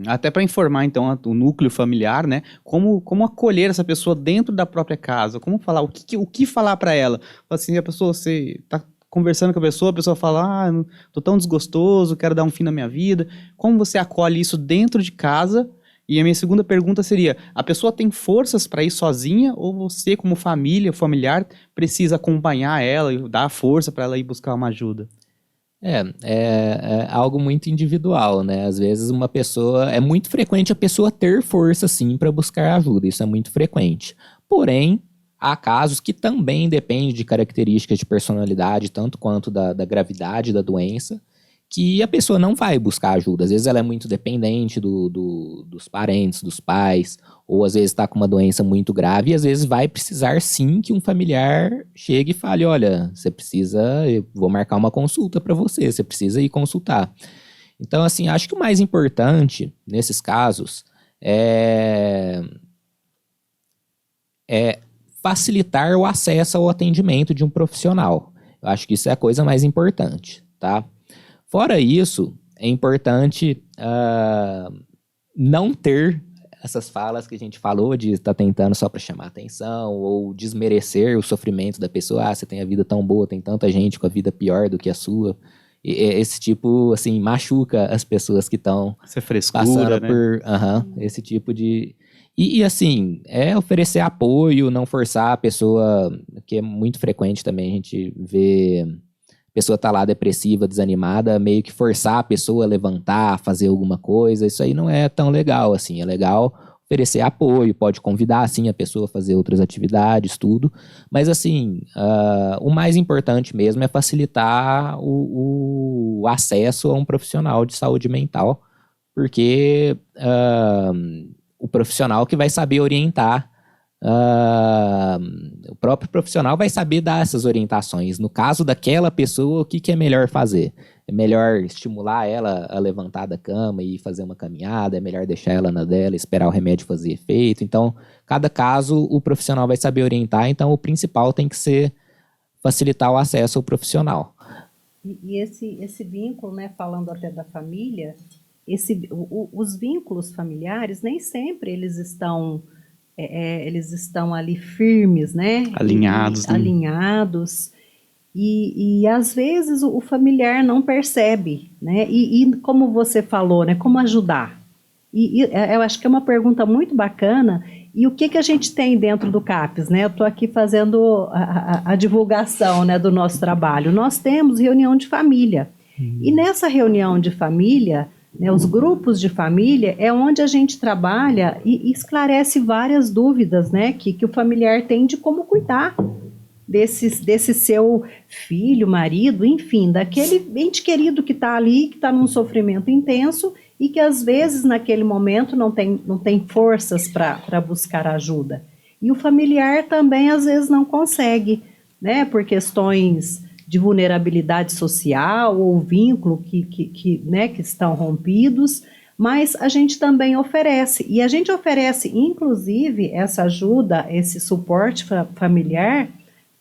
Até para informar, então, o núcleo familiar, né? Como acolher essa pessoa dentro da própria casa, como falar, o que falar para ela. Assim, a pessoa, você tá conversando com a pessoa fala, tô tão desgostoso, quero dar um fim na minha vida. Como você acolhe isso dentro de casa? E a minha segunda pergunta seria, a pessoa tem forças para ir sozinha ou você, como família, familiar, precisa acompanhar ela e dar força para ela ir buscar uma ajuda? É algo muito individual, né? Às vezes é muito frequente a pessoa ter força, sim, para buscar ajuda, isso é muito frequente. Porém, há casos que também dependem de características de personalidade, tanto quanto da gravidade da doença, que a pessoa não vai buscar ajuda. Às vezes ela é muito dependente dos parentes, dos pais, ou às vezes está com uma doença muito grave, e às vezes vai precisar sim que um familiar chegue e fale, olha, eu vou marcar uma consulta para você precisa ir consultar. Então, assim, acho que o mais importante nesses casos é facilitar o acesso ao atendimento de um profissional. Eu acho que isso é a coisa mais importante, tá? Fora isso, é importante não ter essas falas que a gente falou de estar tentando só para chamar atenção ou desmerecer o sofrimento da pessoa. Você tem a vida tão boa, tem tanta gente com a vida pior do que a sua. Esse tipo, assim, machuca as pessoas que estão passando, né? Por esse tipo de... E assim, oferecer apoio, não forçar a pessoa, que é muito frequente também, a gente vê a pessoa tá lá depressiva, desanimada, meio que forçar a pessoa a levantar, fazer alguma coisa, isso aí não é tão legal, assim, é legal oferecer apoio, pode convidar, assim, a pessoa a fazer outras atividades, tudo, mas assim, o mais importante mesmo é facilitar o acesso a um profissional de saúde mental, porque o profissional que vai saber orientar, o próprio profissional vai saber dar essas orientações. No caso daquela pessoa, o que é melhor fazer? É melhor estimular ela a levantar da cama e fazer uma caminhada? É melhor deixar ela na dela, esperar o remédio fazer efeito? Então, cada caso, o profissional vai saber orientar. Então, o principal tem que ser facilitar o acesso ao profissional. E esse vínculo, né, falando até da família... os vínculos familiares nem sempre eles estão ali firmes, né? Alinhados. E às vezes o familiar não percebe, né? E como você falou, né? Como ajudar? E eu acho que é uma pergunta muito bacana. E o que a gente tem dentro do CAPES, né? Eu estou aqui fazendo a divulgação, né, do nosso trabalho. Nós temos reunião de família. E nessa reunião de família, né, os grupos de família é onde a gente trabalha e esclarece várias dúvidas, né, que o familiar tem de como cuidar, desse seu filho, marido, enfim, daquele ente querido que está ali, que está num sofrimento intenso e que às vezes naquele momento não tem forças para buscar ajuda. E o familiar também às vezes não consegue, né, por questões de vulnerabilidade social ou vínculo né, que estão rompidos, mas a gente também oferece. E a gente oferece, inclusive, essa ajuda, esse suporte familiar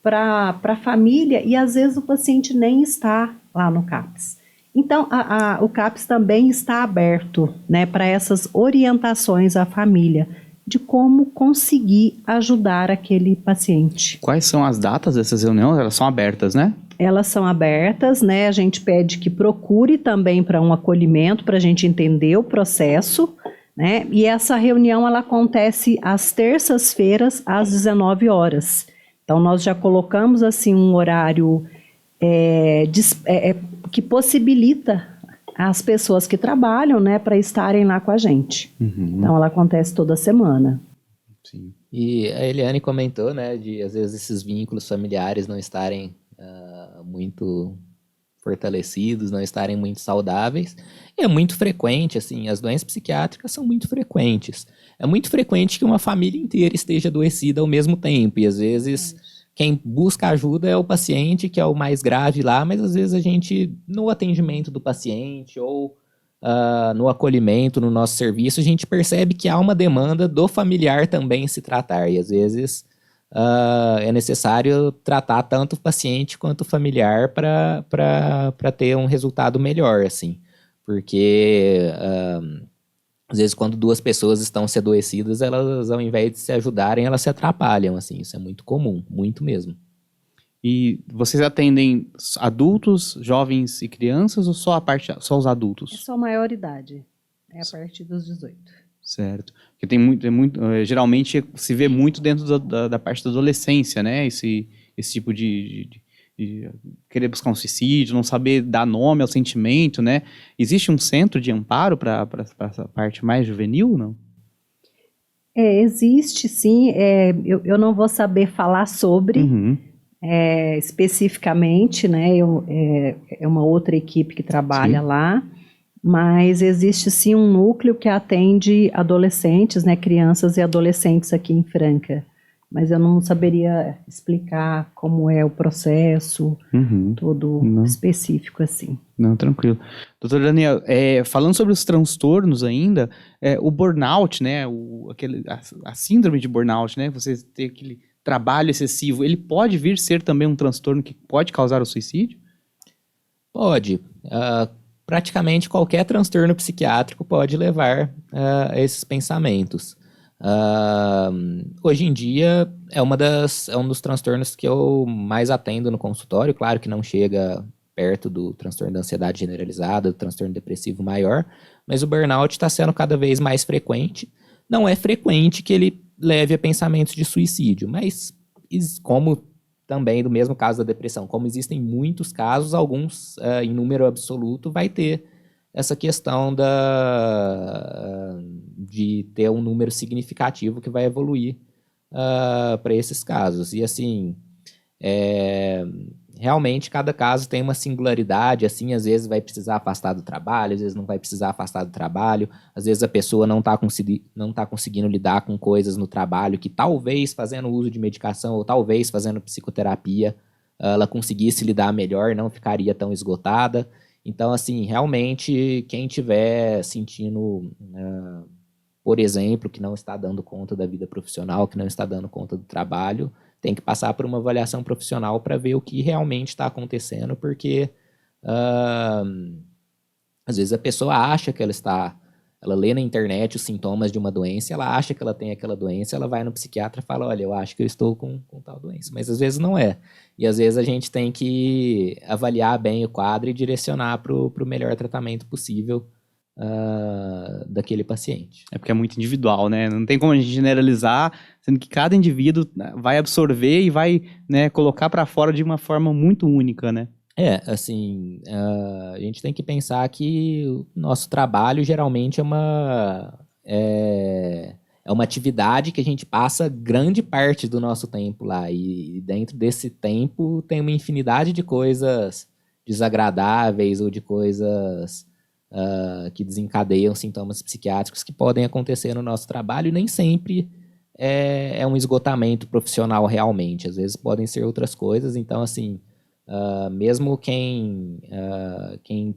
para a família, e às vezes o paciente nem está lá no CAPS. Então, o CAPS também está aberto, né, para essas orientações à família, de como conseguir ajudar aquele paciente. Quais são as datas dessas reuniões? Elas são abertas, né? Elas são abertas, né? A gente pede que procure também para um acolhimento, para a gente entender o processo, né? E essa reunião, ela acontece às terças-feiras, às 19 horas. Então, nós já colocamos, assim, um horário que possibilita as pessoas que trabalham, né, para estarem lá com a gente. Uhum. Então, ela acontece toda semana. Sim. E a Eliane comentou, né, de às vezes esses vínculos familiares não estarem muito fortalecidos, não estarem muito saudáveis. E é muito frequente, assim, as doenças psiquiátricas são muito frequentes. É muito frequente que uma família inteira esteja adoecida ao mesmo tempo, e às vezes quem busca ajuda é o paciente, que é o mais grave lá, mas às vezes a gente, no atendimento do paciente ou no acolhimento, no nosso serviço, a gente percebe que há uma demanda do familiar também se tratar, e às vezes é necessário tratar tanto o paciente quanto o familiar para ter um resultado melhor, assim, porque às vezes quando duas pessoas estão se adoecidas, elas, ao invés de se ajudarem, elas se atrapalham, assim, isso é muito comum, muito mesmo. E vocês atendem adultos, jovens e crianças ou só os É adultos? só maioridade, é a partir dos 18. Certo. Porque tem geralmente se vê muito dentro da parte da adolescência, né? Esse tipo de querer buscar um suicídio, não saber dar nome ao sentimento, né? Existe um centro de amparo para essa parte mais juvenil, não? Existe sim, eu não vou saber falar sobre Uhum. especificamente, né? É uma outra equipe que trabalha Sim. lá, mas existe sim um núcleo que atende adolescentes, né? Crianças e adolescentes aqui em Franca. Mas eu não saberia explicar como é o processo, Uhum. todo Não. específico assim. Não, tranquilo. Doutor Daniel, falando sobre os transtornos ainda, o burnout, né, a síndrome de burnout, né, você ter aquele trabalho excessivo, ele pode vir ser também um transtorno que pode causar o suicídio? Pode. Praticamente qualquer transtorno psiquiátrico pode levar a esses pensamentos. Hoje em dia é um dos transtornos que eu mais atendo no consultório. Claro que não chega perto do transtorno da ansiedade generalizada, do transtorno depressivo maior, mas o burnout está sendo cada vez mais frequente. Não é frequente que ele leve a pensamentos de suicídio, mas como também do mesmo caso da depressão, como existem muitos casos, alguns em número absoluto vai ter essa questão de ter um número significativo que vai evoluir para esses casos. E assim, realmente cada caso tem uma singularidade, assim, às vezes vai precisar afastar do trabalho, às vezes não vai precisar afastar do trabalho, às vezes a pessoa não tá conseguindo lidar com coisas no trabalho que talvez fazendo uso de medicação ou talvez fazendo psicoterapia ela conseguisse lidar melhor, não ficaria tão esgotada. Então, assim, realmente, quem estiver sentindo, por exemplo, que não está dando conta da vida profissional, que não está dando conta do trabalho, tem que passar por uma avaliação profissional para ver o que realmente está acontecendo, porque às vezes a pessoa acha que ela lê na internet os sintomas de uma doença, ela acha que ela tem aquela doença, ela vai no psiquiatra e fala, olha, eu acho que eu estou com tal doença, mas às vezes não é. E às vezes a gente tem que avaliar bem o quadro e direcionar para o melhor tratamento possível daquele paciente. É porque é muito individual, né? Não tem como a gente generalizar, sendo que cada indivíduo vai absorver e vai, né, colocar para fora de uma forma muito única, né? Assim, a gente tem que pensar que o nosso trabalho geralmente é é uma atividade que a gente passa grande parte do nosso tempo lá. E dentro desse tempo tem uma infinidade de coisas desagradáveis ou de coisas que desencadeiam sintomas psiquiátricos que podem acontecer no nosso trabalho e nem sempre é um esgotamento profissional realmente. Às vezes podem ser outras coisas. Então, assim, mesmo quem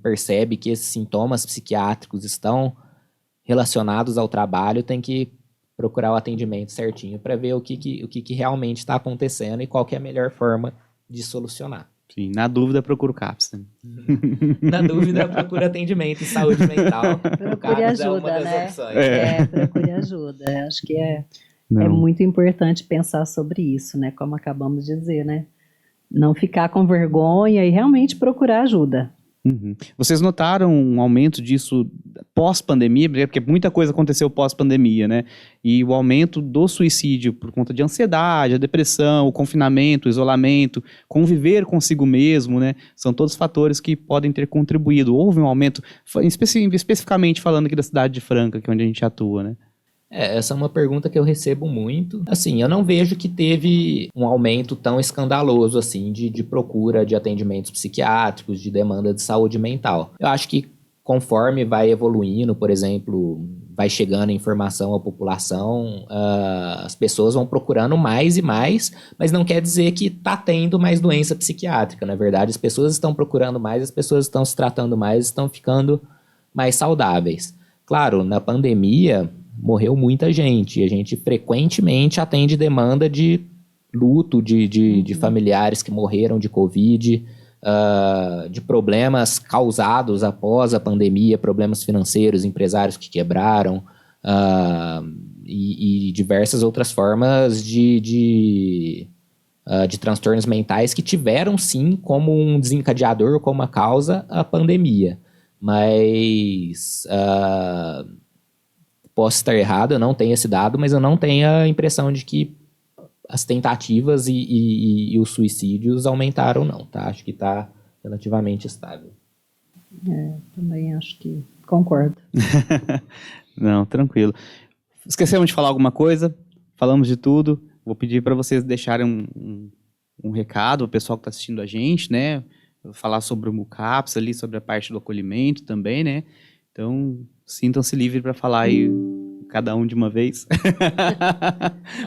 percebe que esses sintomas psiquiátricos estão relacionados ao trabalho tem que procurar o atendimento certinho para ver o que realmente está acontecendo e qual que é a melhor forma de solucionar. Sim, na dúvida, procura o CAPS. Né? Na dúvida, procura atendimento em saúde mental. Procure ajuda, né? Procure ajuda. Acho que é muito importante pensar sobre isso, né? Como acabamos de dizer, né? Não ficar com vergonha e realmente procurar ajuda. Uhum. Vocês notaram um aumento disso pós-pandemia? Porque muita coisa aconteceu pós-pandemia, né? E o aumento do suicídio por conta de ansiedade, a depressão, o confinamento, o isolamento, conviver consigo mesmo, né? São todos fatores que podem ter contribuído. Houve um aumento, especificamente falando aqui da cidade de Franca, que é onde a gente atua, né? Essa é uma pergunta que eu recebo muito. Assim, eu não vejo que teve um aumento tão escandaloso assim de procura de atendimentos psiquiátricos, de demanda de saúde mental. Eu acho que conforme vai evoluindo, por exemplo, vai chegando informação à população, as pessoas vão procurando mais e mais, mas não quer dizer que está tendo mais doença psiquiátrica. Na verdade, as pessoas estão procurando mais, as pessoas estão se tratando mais, estão ficando mais saudáveis. Claro, na pandemia morreu muita gente, e a gente frequentemente atende demanda de luto de familiares que morreram de Covid, de problemas causados após a pandemia, problemas financeiros, empresários que quebraram, e diversas outras formas de transtornos mentais que tiveram sim como um desencadeador, como uma causa, a pandemia. Mas posso estar errado, eu não tenho esse dado, mas eu não tenho a impressão de que as tentativas e os suicídios aumentaram, não, tá? Acho que está relativamente estável. Também acho que concordo. Não, tranquilo. Esquecemos de falar alguma coisa? Falamos de tudo. Vou pedir para vocês deixarem um recado, o pessoal que está assistindo a gente, né? Falar sobre o CAPS ali, sobre a parte do acolhimento também, né? Então, sintam-se livres para falar aí, cada um de uma vez.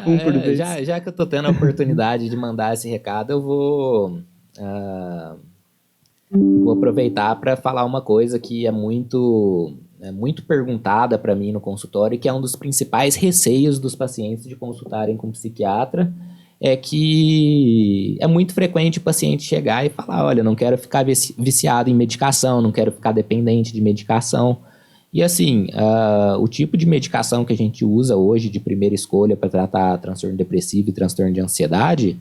Por vez. Já que eu estou tendo a oportunidade de mandar esse recado, eu vou aproveitar para falar uma coisa que é muito perguntada para mim no consultório, que é um dos principais receios dos pacientes de consultarem com psiquiatra, é que é muito frequente o paciente chegar e falar, olha, não quero ficar viciado em medicação, não quero ficar dependente de medicação. E assim, o tipo de medicação que a gente usa hoje de primeira escolha para tratar transtorno depressivo e transtorno de ansiedade,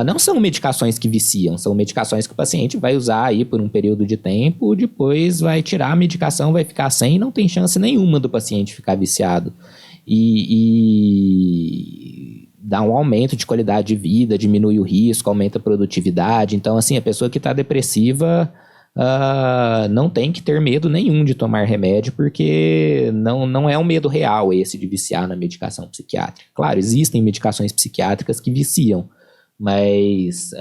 não são medicações que viciam, são medicações que o paciente vai usar aí por um período de tempo, depois vai tirar a medicação, vai ficar sem, e não tem chance nenhuma do paciente ficar viciado. E dá um aumento de qualidade de vida, diminui o risco, aumenta a produtividade. Então, assim, a pessoa que está depressiva não tem que ter medo nenhum de tomar remédio, porque não é um medo real esse de viciar na medicação psiquiátrica. Claro, existem medicações psiquiátricas que viciam, mas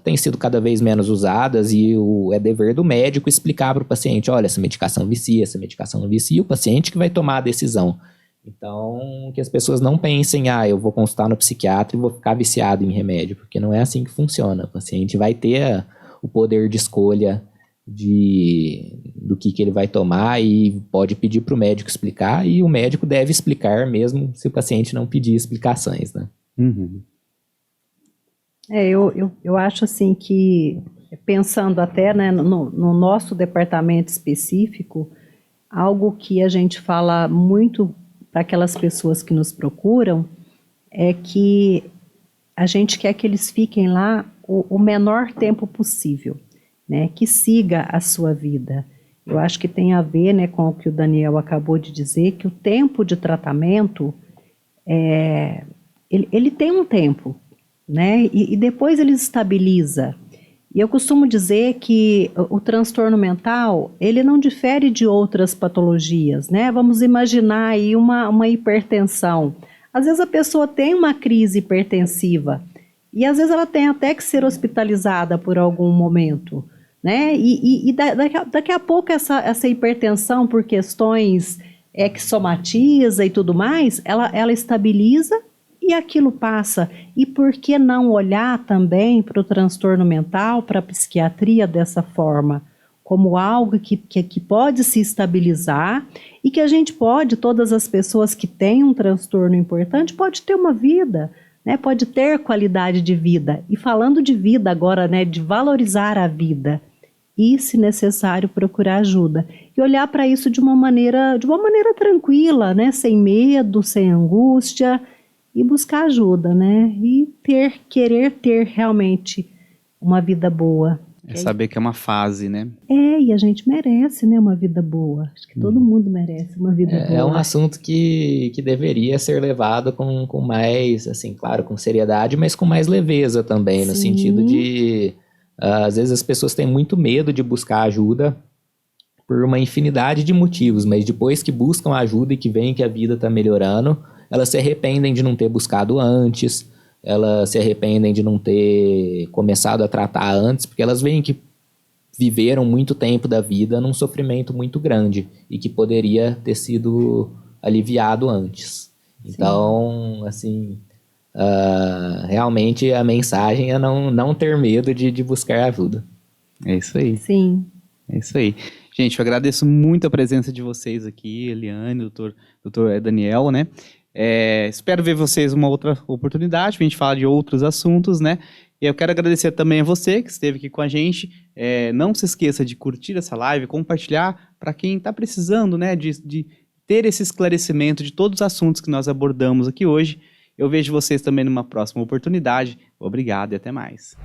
têm sido cada vez menos usadas e é dever do médico explicar para o paciente, olha, essa medicação vicia, essa medicação não vicia, o paciente que vai tomar a decisão. Então, que as pessoas não pensem, eu vou consultar no psiquiatra e vou ficar viciado em remédio, porque não é assim que funciona. O paciente vai ter o poder de escolha do que ele vai tomar e pode pedir para o médico explicar, e o médico deve explicar mesmo se o paciente não pedir explicações, né? Uhum. Eu acho assim que, pensando até, né, no nosso departamento específico, algo que a gente fala muito para aquelas pessoas que nos procuram é que a gente quer que eles fiquem lá o menor tempo possível, né, que siga a sua vida. Eu acho que tem a ver, né, com o que o Daniel acabou de dizer, que o tempo de tratamento, ele tem um tempo, né, e depois ele estabiliza. E eu costumo dizer que o transtorno mental, ele não difere de outras patologias, né? Vamos imaginar aí uma hipertensão. Às vezes a pessoa tem uma crise hipertensiva e às vezes ela tem até que ser hospitalizada por algum momento, né? Daqui a pouco essa hipertensão por questões que somatiza e tudo mais, ela estabiliza e aquilo passa. E por que não olhar também para o transtorno mental, para a psiquiatria dessa forma? Como algo que pode se estabilizar e que a gente pode, todas as pessoas que têm um transtorno importante, pode ter uma vida, né? Pode ter qualidade de vida. E falando de vida agora, né, de valorizar a vida e, se necessário, procurar ajuda. E olhar para isso de uma maneira tranquila, né? Sem medo, sem angústia, e buscar ajuda, né? E querer ter realmente uma vida boa. É saber que é uma fase, né? E a gente merece, né, uma vida boa. Acho que todo mundo merece uma vida boa. É um assunto que deveria ser levado com mais, assim, claro, com seriedade, mas com mais leveza também, no sentido de, às vezes as pessoas têm muito medo de buscar ajuda por uma infinidade de motivos, mas depois que buscam ajuda e que veem que a vida está melhorando, elas se arrependem de não ter buscado antes, elas se arrependem de não ter começado a tratar antes, porque elas veem que viveram muito tempo da vida num sofrimento muito grande e que poderia ter sido aliviado antes. Sim. Então, assim, realmente a mensagem é não ter medo de buscar ajuda. É isso aí. Sim. É isso aí. Gente, eu agradeço muito a presença de vocês aqui, Eliane, doutor Daniel, né? Espero ver vocês uma outra oportunidade para a gente falar de outros assuntos, né? E eu quero agradecer também a você que esteve aqui com a gente. Não se esqueça de curtir essa live, compartilhar para quem está precisando, né, de ter esse esclarecimento de todos os assuntos que nós abordamos aqui hoje. Eu vejo vocês também numa próxima oportunidade. Obrigado e até mais.